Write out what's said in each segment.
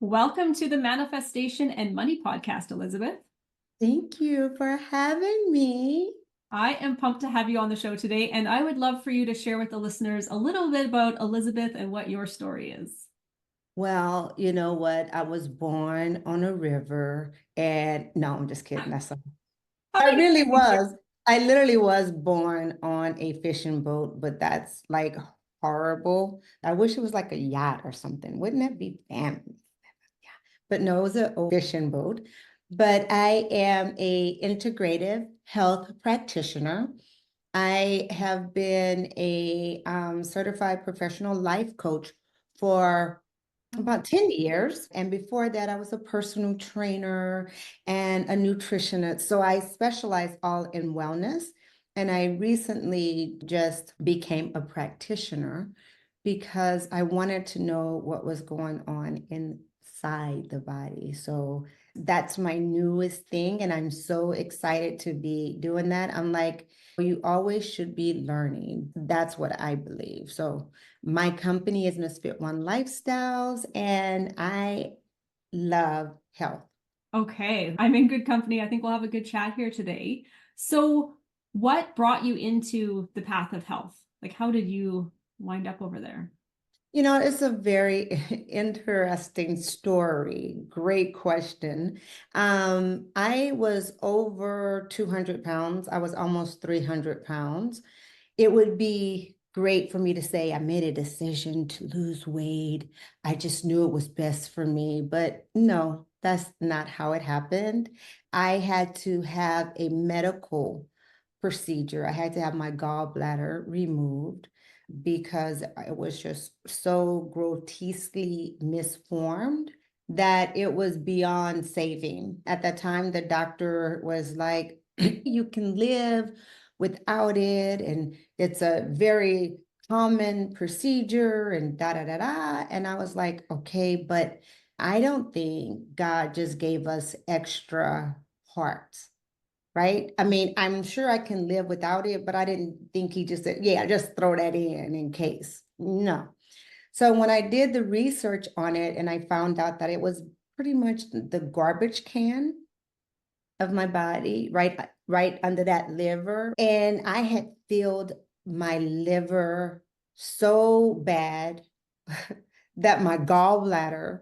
Welcome to the Manifestation and Money Podcast, Elizabeth. Thank you for having me. I am pumped to have you on the show today, and I would love for you to share with the listeners a little bit about Elizabeth and what your story is. Well, you know what? I was born on a river, and no, I'm just kidding. That's not. How I many really years did was. I literally was born on a fishing boat, but that's like horrible. I wish it was like a yacht or something. Wouldn't that be fancy? But no, it was a fishing boat. But I am a integrative health practitioner. I have been a certified professional life coach for about 10 years. And before that, I was a personal trainer and a nutritionist. So I specialize all in wellness. And I recently just became a practitioner because I wanted to know what was going on inside the body. So that's my newest thing. And I'm so excited to be doing that. I'm like, you always should be learning. That's what I believe. So my company is Misfit One Lifestyles, and I love health. Okay, I'm in good company. I think we'll have a good chat here today. So, what brought you into the path of health? Like, how did you wind up over there? You know, it's a very interesting story. Great question. I was over 200 pounds. I was almost 300 pounds. It would be great for me to say I made a decision to lose weight. I just knew it was best for me. But no, that's not how it happened. I had to have a medical procedure. I had to have my gallbladder removed because it was just so grotesquely misformed that it was beyond saving. At that time, the doctor was like, you can live without it, and it's a very common procedure, and da da da da. And I was like, okay, but I don't think God just gave us extra hearts, right? I mean, I'm sure I can live without it, but I didn't think he just said, yeah, just throw that in case. No. So when I did the research on it and I found out that it was pretty much the garbage can of my body, right under that liver. And I had filled my liver so bad that my gallbladder,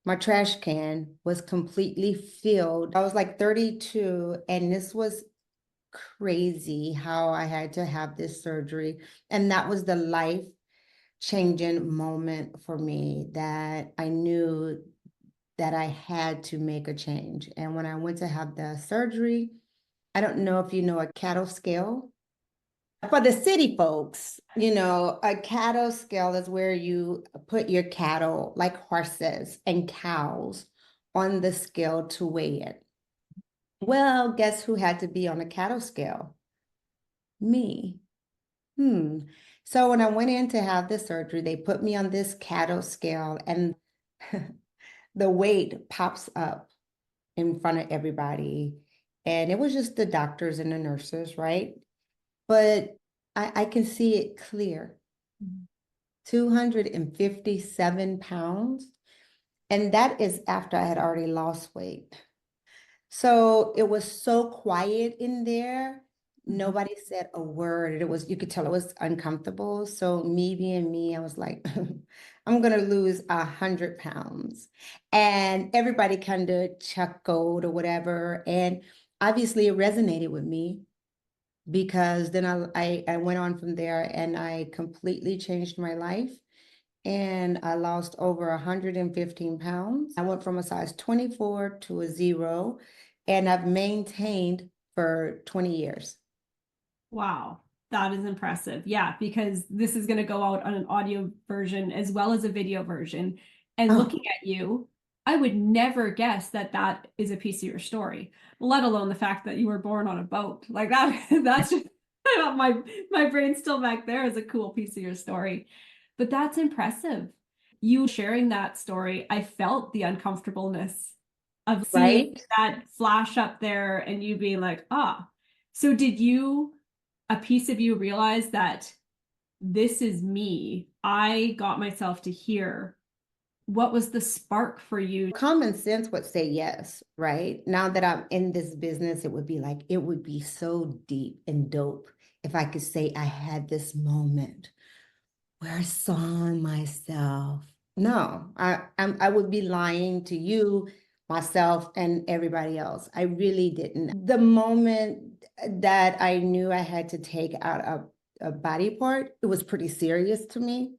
my trash can was completely filled. I was like 32, and this was crazy how I had to have this surgery. And that was the life changing moment for me that I knew that I had to make a change. And when I went to have the surgery, I don't know if you know a cattle scale. For the city folks, a cattle scale is where you put your cattle, like horses and cows, on the scale to weigh it. Well, guess who had to be on a cattle scale? Me. So when I went in to have the surgery, they put me on this cattle scale, and the weight pops up in front of everybody. And it was just the doctors and the nurses, right? But I can see it clear. 257 pounds. And that is after I had already lost weight. So it was so quiet in there. Nobody said a word. You could tell it was uncomfortable. So me being me, I was like, I'm gonna lose 100 pounds. And everybody kind of chuckled or whatever. And obviously it resonated with me because then I went on from there and I completely changed my life. And I lost over 115 pounds. I went from a size 24 to a 0, and I've maintained for 20 years. Wow, that is impressive. Yeah, because this is going to go out on an audio version as well as a video version. And Oh, looking at you, I would never guess that that is a piece of your story, let alone the fact that you were born on a boat. Like that, that's just my brain's still back there as a cool piece of your story. But that's impressive. You sharing that story, I felt the uncomfortableness of seeing right? that flash up there and you being like, ah. So did you a piece of you realize that this is me. I got myself to here. What was the spark for you? Common sense would say yes, right? Now that I'm in this business, it would be like, it would be so deep and dope if I could say I had this moment where I saw myself. No, I would be lying to you, myself, and everybody else. I really didn't. The moment that I knew I had to take out a body part, it was pretty serious to me.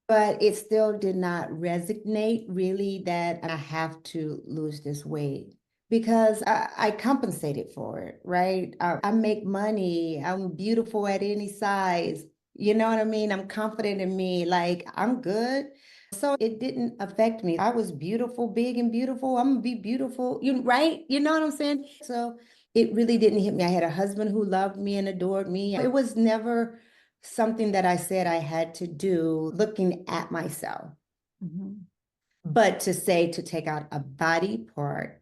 But it still did not resonate really that I have to lose this weight because I compensated for it, right? I make money. I'm beautiful at any size. You know what I mean? I'm confident in me. Like, I'm good. So it didn't affect me. I was beautiful, big and beautiful. I'm gonna be beautiful, right? You know what I'm saying? So it really didn't hit me. I had a husband who loved me and adored me. It was never something that I said I had to do looking at myself. Mhm. But to say to take out a body part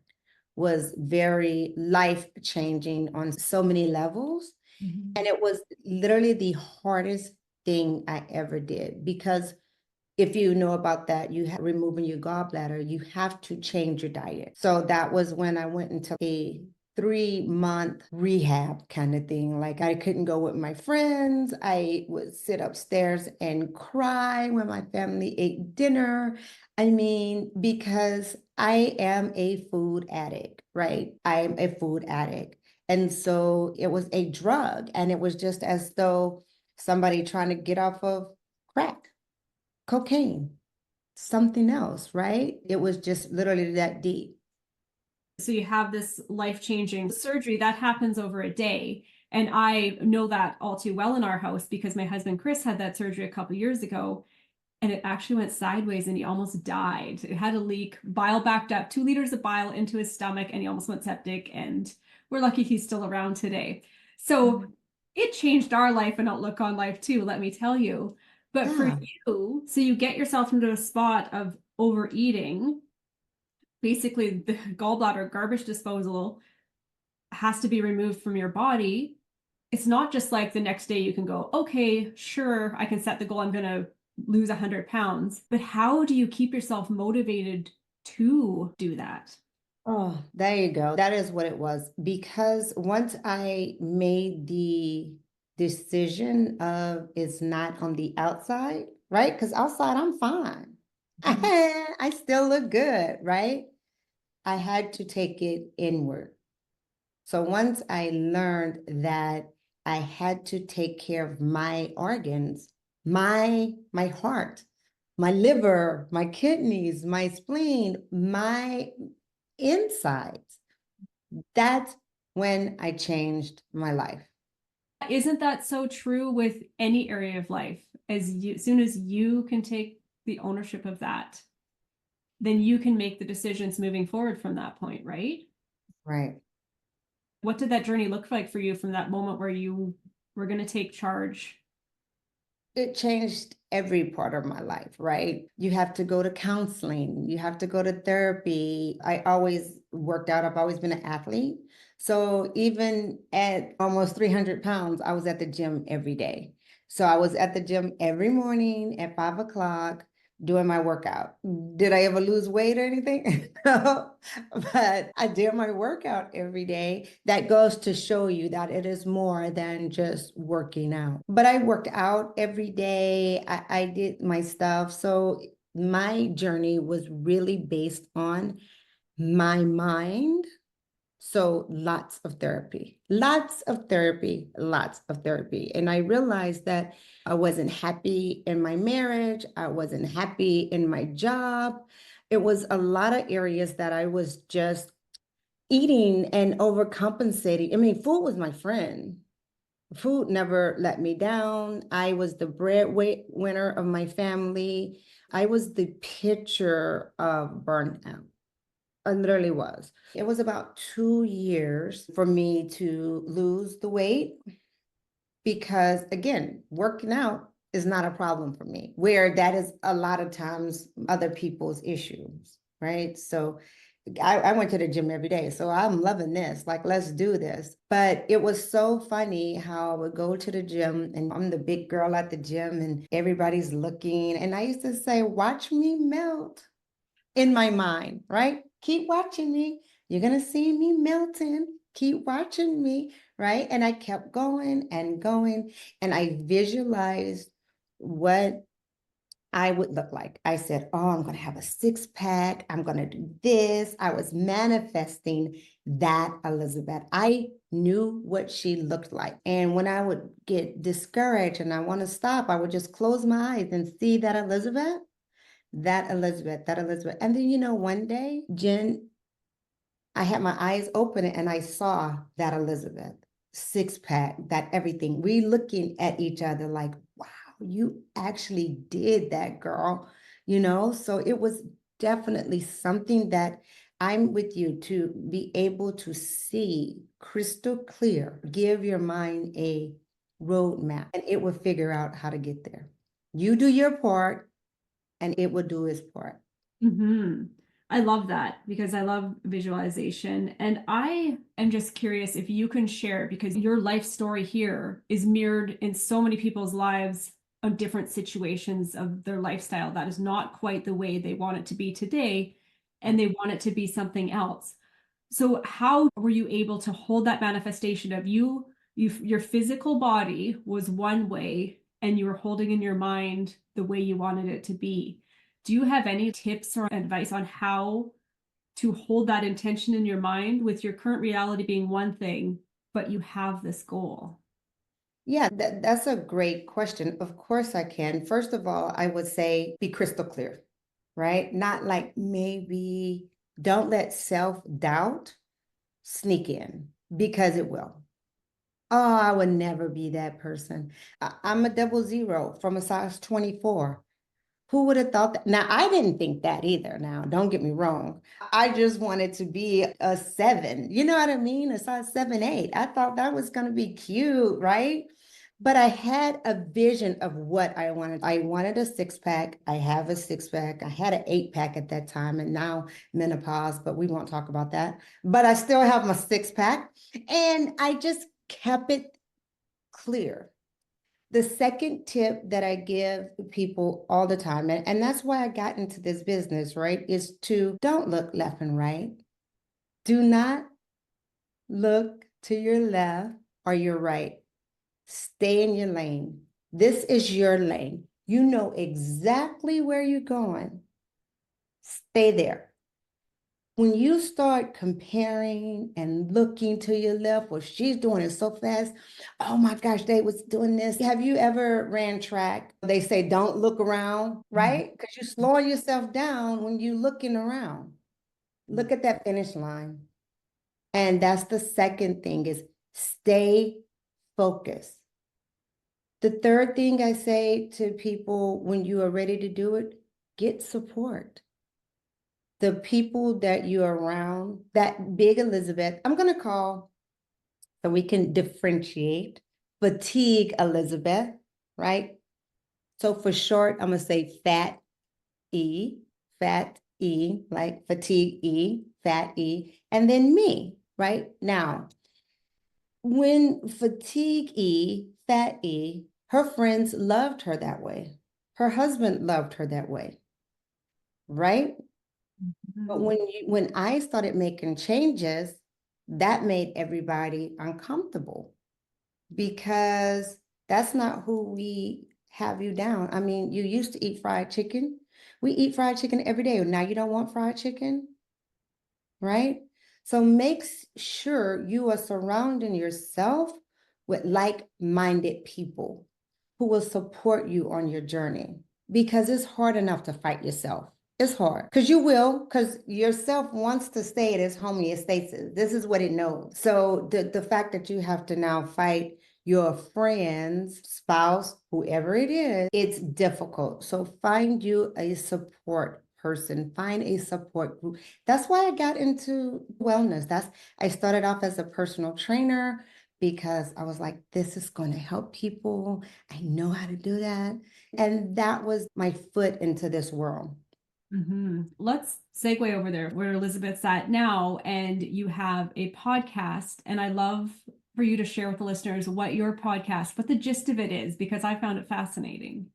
was very life changing on so many levels. Mhm. And it was literally the hardest thing I ever did because if you know about that, you have removing your gallbladder, you have to change your diet. So that was when I went into a 3-month rehab kind of thing. Like I couldn't go with my friends. I would sit upstairs and cry when my family ate dinner. I mean, because I am a food addict, right? I'm a food addict. And so it was a drug, and it was just as though somebody trying to get off of crack, cocaine, something else, right? It was just literally that deep. So you have this life-changing surgery that happens over a day. And I know that all too well in our house because my husband Chris had that surgery a couple years ago and it actually went sideways and he almost died. It had a leak, bile backed up, 2 liters of bile into his stomach, and he almost went septic. And we're lucky he's still around today. So it changed our life and outlook on life too, let me tell you. But for Yeah. you, so you get yourself into a spot of overeating, basically the gallbladder garbage disposal has to be removed from your body. It's not just like the next day you can go, okay, sure, I can set the goal, I'm going to lose 100 pounds. But how do you keep yourself motivated to do that? Oh, there you go. That is what it was. Because once I made the decision of it's not on the outside, right? Because outside I'm fine. Mhm. I still look good, right? I had to take it inward. So once I learned that I had to take care of my organs, my heart, my liver, my kidneys, my spleen, my insides, that's when I changed my life. Isn't that so true with any area of life? As soon as you can take the ownership of that, then you can make the decisions moving forward from that point, right? Right. What did that journey look like for you from that moment where you were going to take charge? It changed every part of my life, right? You have to go to counseling, you have to go to therapy. I always worked out, I've always been an athlete. So even at almost 300 pounds, I was at the gym every day. So I was at the gym every morning at 5 o'clock doing my workout. Did I ever lose weight or anything? No, but I did my workout every day. That goes to show you that it is more than just working out. But I worked out every day. I did my stuff. So my journey was really based on my mind. So lots of therapy, lots of therapy, lots of therapy. And I realized that I wasn't happy in my marriage. I wasn't happy in my job. It was a lot of areas that I was just eating and overcompensating. I mean, food was my friend. Food never let me down. I was the breadwinner of my family. I was the picture of burnout. I literally was. It was about 2 years for me to lose the weight because, again, working out is not a problem for me, where that is a lot of times other people's issues, right? So I went to the gym every day, so I'm loving this. Like, let's do this. But it was so funny how I would go to the gym and I'm the big girl at the gym and everybody's looking. And I used to say, watch me melt in my mind, right? Keep watching me. You're going to see me melting. Keep watching me, right? And I kept going and going. And I visualized what I would look like. I said, oh, I'm going to have a six pack. I'm going to do this. I was manifesting that Elizabeth. I knew what she looked like. And when I would get discouraged and I want to stop, I would just close my eyes and see that Elizabeth, that Elizabeth, that Elizabeth. And then, one day, Jen, I had my eyes open and I saw that Elizabeth, six pack, that everything. We looking at each other like, wow, you actually did that, girl. So it was definitely something that I'm with you to be able to see crystal clear, give your mind a roadmap, and it will figure out how to get there. You do your part, and it will do its part. Hmm. I love that because I love visualization. And I am just curious if you can share, because your life story here is mirrored in so many people's lives of different situations of their lifestyle that is not quite the way they want it to be today, and they want it to be something else. So how were you able to hold that manifestation of your physical body was one way and you were holding in your mind the way you wanted it to be? Do you have any tips or advice on how to hold that intention in your mind with your current reality being one thing, but you have this goal? Yeah, that's a great question. Of course I can. First of all, I would say be crystal clear, right? Not like maybe don't let self-doubt sneak in because it will. Oh, I would never be that person. I'm a double zero from a size 24. Who would have thought that? Now, I didn't think that either. Now, don't get me wrong. I just wanted to be a seven. You know what I mean? A size 7, 8. I thought that was going to be cute, right? But I had a vision of what I wanted. I wanted a six pack. I have a six pack. I had an 8 pack at that time, and now menopause, but we won't talk about that. But I still have my six pack. And I just kept it clear. The second tip that I give people all the time, and that's why I got into this business, right, is to don't look left and right. Do not look to your left or your right. Stay in your lane. This is your lane. You know exactly where you're going. Stay there. When you start comparing and looking to your left, well, she's doing it so fast. Oh my gosh, they was doing this. Have you ever ran track? They say don't look around, right? Because you're slowing yourself down when you're looking around. Look at that finish line. And that's the second thing is stay focused. The third thing I say to people when you are ready to do it, get support. The people that you're around, that big Elizabeth, I'm going to call so we can differentiate fatigue Elizabeth, right? So for short, I'm going to say fat E, like fatigue E, fat E, and then me, right? Now, when fatigue E, fat E, her friends loved her that way. Her husband loved her that way, right? But Mhm. when I started making changes, that made everybody uncomfortable because that's not who we have you down. I mean, you used to eat fried chicken. We eat fried chicken every day. Now you don't want fried chicken, right? So make sure you are surrounding yourself with like-minded people who will support you on your journey because it's hard enough to fight yourself. It's hard because you will, because yourself wants to stay at its homeostasis. This is what it knows. So the fact that you have to now fight your friend's spouse, whoever it is, it's difficult. So find you a support person, find a support group. That's why I got into wellness. I started off as a personal trainer because I was like, this is going to help people. I know how to do that. And that was my foot into this world. Let's segue over there where Elizabeth's at now, and you have a podcast. And I love for you to share with the listeners what your podcast, what the gist of it is, because I found it fascinating.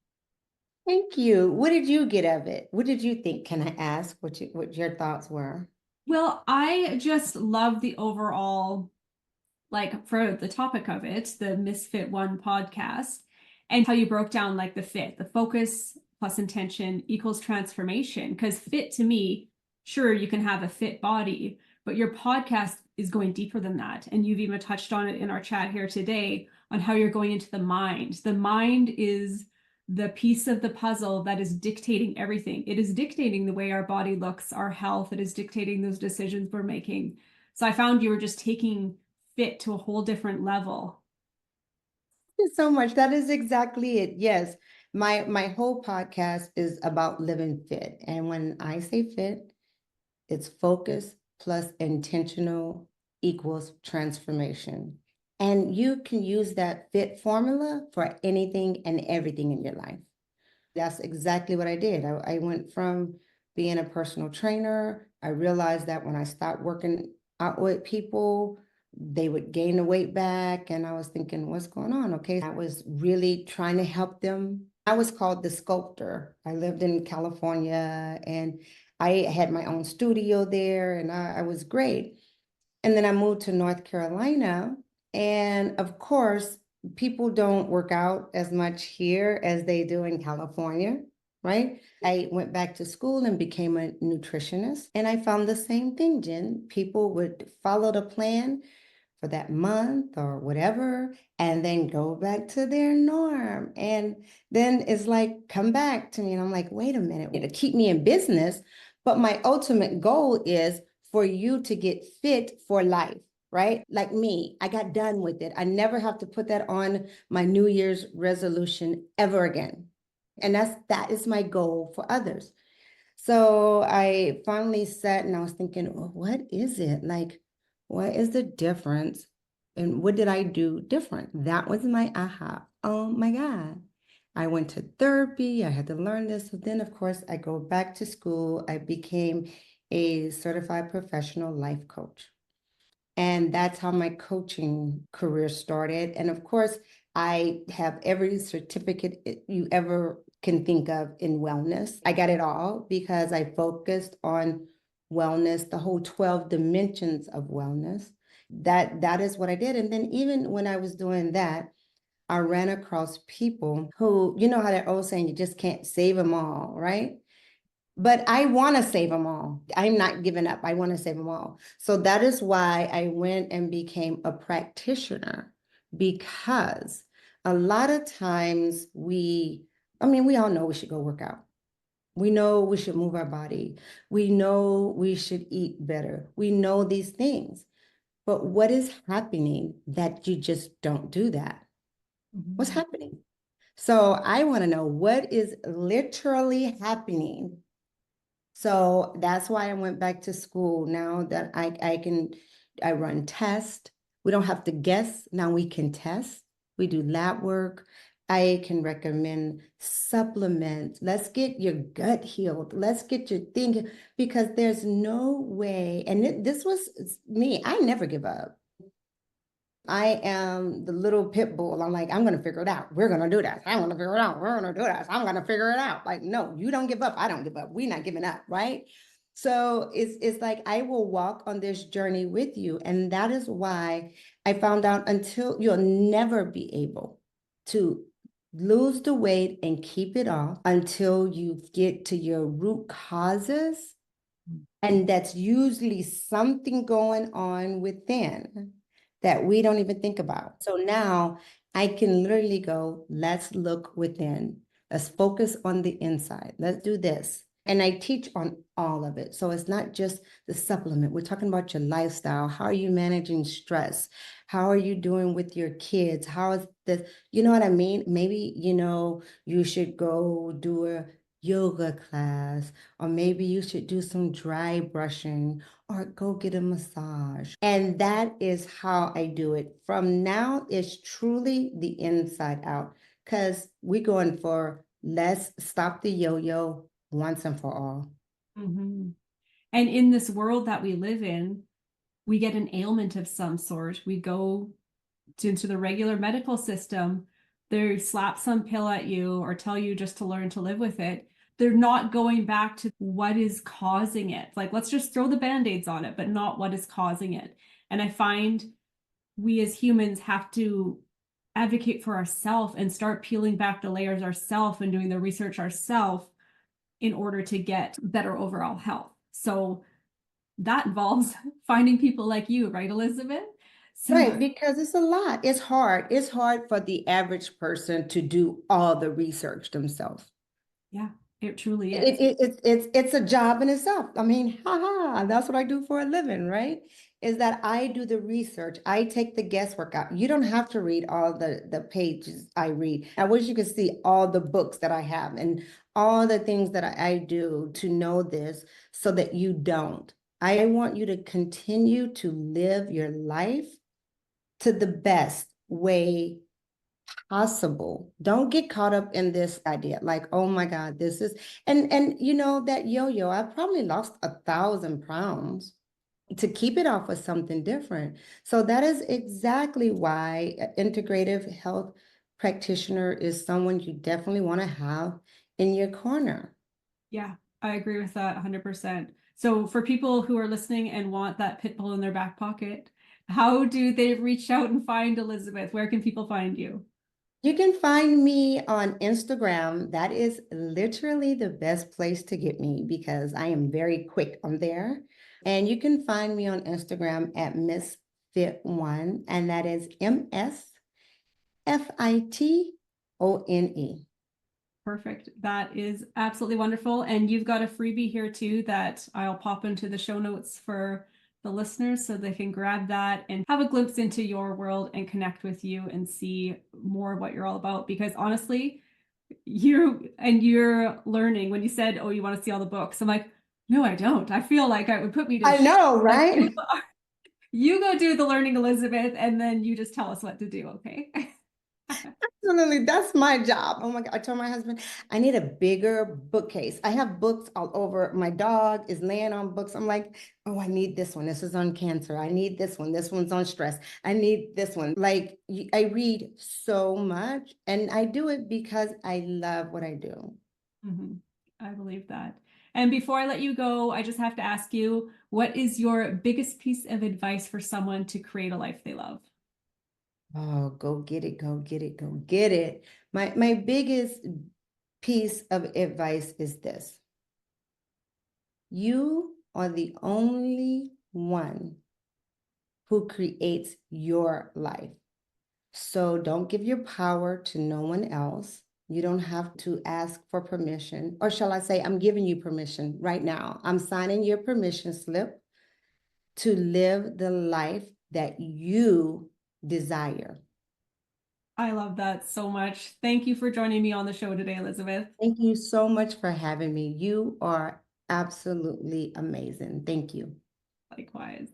Thank you. What did you get of it? What did you think? Can I ask what your thoughts were? Well, I just love the overall, like for the topic of it, the Misfit One podcast, and how you broke down like the fit, the focus plus intention equals transformation. Because fit to me, sure, you can have a fit body, but your podcast is going deeper than that. And you've even touched on it in our chat here today on how you're going into the mind. The mind is the piece of the puzzle that is dictating everything. It is dictating the way our body looks, our health. It is dictating those decisions we're making. So I found you were just taking fit to a whole different level. Thank you so much. That is exactly it. Yes. My whole podcast is about living fit. And when I say fit, it's focus plus intentional equals transformation. And you can use that fit formula for anything and everything in your life. That's exactly what I did. I went from being a personal trainer. I realized that when I stopped working out with people, they would gain the weight back. And I was thinking, what's going on? Okay. I was really trying to help them. I was called the sculptor. I lived in California and I had my own studio there and I was great. And then I moved to North Carolina. And of course, people don't work out as much here as they do in California, right? I went back to school and became a nutritionist. And I found the same thing, Jen. People would follow the plan for that month or whatever, and then go back to their norm. And then it's like, come back to me. And I'm like, wait a minute, it'll keep me in business. But my ultimate goal is for you to get fit for life, right? Like me, I got done with it. I never have to put that on my New Year's resolution ever again. And that is my goal for others. So I finally sat and I was thinking, well, what is it? Like, what is the difference? And what did I do different? That was my aha. Oh my God. I went to therapy. I had to learn this. So then, of course, I go back to school. I became a certified professional life coach. And that's how my coaching career started. And of course, I have every certificate you ever can think of in wellness. I got it all because I focused on wellness, the whole 12 dimensions of wellness. That is what I did. And then even when I was doing that, I ran across people who, you know how they're always saying you just can't save them all, right? But I want to save them all. I'm not giving up. I want to save them all. So that is why I went and became a practitioner because a lot of times we all know we should go work out. We know we should move our body. We know we should eat better. We know these things. But what is happening that you just don't do that? What's Mhm. happening? So I want to know what is literally happening so that's why I went back to school now that I run tests. We don't have to guess. Now we can test. We do lab work. I can recommend supplements. Let's get your gut healed. Let's get your thing because there's no way. And this was me. I never give up. I am the little pit bull. I'm like, I'm gonna figure it out. We're gonna do this. I'm gonna figure it out. We're gonna do this. I'm gonna figure it out. Like, no, you don't give up. I don't give up. We're not giving up, right? So it's like I will walk on this journey with you. And that is why I found out until you'll never be able to lose the weight and keep it off until you get to your root causes. And that's usually something going on within that we don't even think about. So now I can literally go, let's look within. Let's focus on the inside. Let's do this. And I teach on all of it. So it's not just the supplement. We're talking about your lifestyle. How are you managing stress? How are you doing with your kids? How is this? You know what I mean? Maybe, you should go do a yoga class, or maybe you should do some dry brushing or go get a massage. And that is how I do it. From now, it's truly the inside out because we're going for let's stop the yo-yo once and for all. Mhm. And in this world that we live in, we get an ailment of some sort. We go into the regular medical system, they slap some pill at you or tell you just to learn to live with it. They're not going back to what is causing it. Like, let's just throw the band-aids on it, but not what is causing it. And I find we as humans have to advocate for ourselves and start peeling back the layers ourselves and doing the research ourselves in order to get better overall health. So that involves finding people like you, right, Elizabeth? So Right, because it's a lot. It's hard. It's hard for the average person to do all the research themselves. yeah, it truly It, is. it, it's a job in itself. I mean, haha, that's what I do for a living, right? Is that I do the research. I take the guesswork out. You don't have to read all the pages I read. I wish you could see all the books that I have and all the things that I do to know this so that you don't. I want you to continue to live your life to the best way possible. Don't get caught up in this idea like, oh my God, this is and you know that yo-yo, I probably lost 1,000 pounds to keep it off of something different. So that is exactly why an integrative health practitioner is someone you definitely want to have in your corner. Yeah, I agree with that 100%. So for people who are listening and want that pit bull in their back pocket, how do they reach out and find Elizabeth? Where can people find you? You can find me on Instagram. That is literally the best place to get me because I am very quick on there. And you can find me on Instagram at Misfit One, and that is MSFITONE. Perfect. That is absolutely wonderful. And you've got a freebie here too that I'll pop into the show notes for the listeners so they can grab that and have a glimpse into your world and connect with you and see more of what you're all about. Because honestly, you're learning when you said, oh, you want to see all the books. I'm like, no, I don't. I feel like it would put me to I know, like right? you go do the learning, Elizabeth, and then you just tell us what to do, okay? Absolutely, that's my job. Oh my God, I told my husband, I need a bigger bookcase. I have books all over. My dog is laying on books. I'm like, oh, I need this one. This is on cancer. I need this one. This one's on stress. I need this one. Like, I read so much, and I do it because I love what I do. Mhm. I believe that. And before I let you go, I just have to ask you, what is your biggest piece of advice for someone to create a life they love? Oh, go get it, go get it, go get it. My biggest piece of advice is this. You are the only one who creates your life. So don't give your power to no one else. You don't have to ask for permission, or shall I say, I'm giving you permission right now. I'm signing your permission slip to live the life that you desire. I love that so much. Thank you for joining me on the show today, Elizabeth. Thank you so much for having me. You are absolutely amazing. Thank you. Likewise.